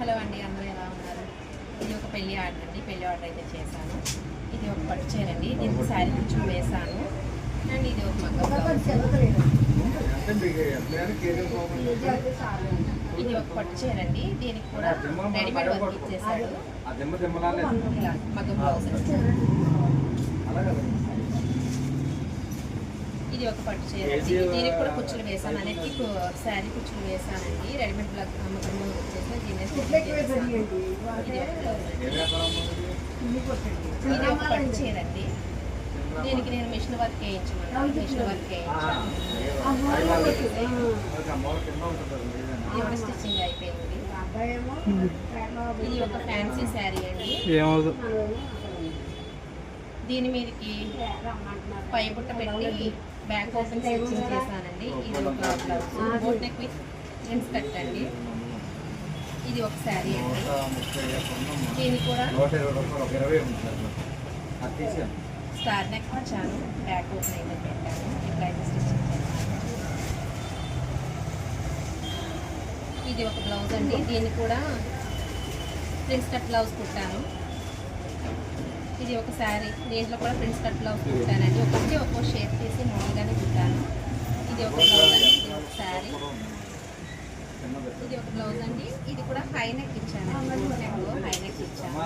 Hello అండి, అందరూ ఎలా ఉన్నారు? ఇది ఒక పెళ్లి ఆర్డర్ అండి. పెళ్లి ఆర్డర్ అయితే చేశాను. ఇది ఒక పట్టు చీర అండి. దీనికి శారీ కుచ్చులు వేసాను. అండ్ ఇది ఒక మగ్గం బ్లౌజ్. ఇది ఒక పట్టు చీర అండి. దీనికి కూడా రెడీమేడ్ వర్క్ ఇచ్చేసాడు. ఇలా మగ్గం బ్లౌజ్. ఇది ఒక పట్టు చీర అండి. దీనికి కూడా కుచ్చులు వేసాను. అనేది శారీ కుచ్చులు వేసానండి. రెడీమేడ్ బ్లౌజ్ మగ్గం బ్లౌజ్ వచ్చేసి దీన్ని ఇది ఒక పట్టు చీర అండి. దీనికి నేను మిషన్ వర్క్ వేయించమన్నాను. మిషన్ వర్క్ వేయించాను. ఇది ఒక స్టిచ్చింగ్ అయిపోయింది. ఇది ఒక ఫ్యాన్సీ శారీ అండి. దీని మీదకి పై బుట్ట పెట్టి బ్యాక్ ఓపెన్ స్టిచ్చింగ్ చేశానండి. ఇది ఒక blouse boat neck with prince cut అండి. ఇది ఒక శారీ అండి. దీన్ని కూడా స్టార్ నెక్ వచ్చాను. బ్యాక్ ఓపెన్ అయితే పెట్టాను. ఇప్పుడైతే స్టిచ్చింగ్ చేశాను. ఇది ఒక బ్లౌజ్ అండి. దీన్ని కూడా ప్రిన్స్ కట్ బ్లౌజ్ కుట్టాను. ఇది ఒక శారీ. దీంట్లో కూడా ప్రిన్స్ కట్ బ్లౌజ్ కుట్టానండి. ఒక్కో షేప్ తీసి మామూలుగానే కుట్టాను. ఇది ఒక బ్లౌజ్ అండి. ఇది ఒక శారీ. ఇది ఒక బ్లౌజ్ అండి. ఇది కూడా హై నెక్ ఇచ్చాను. హై నెక్ ఇచ్చాను.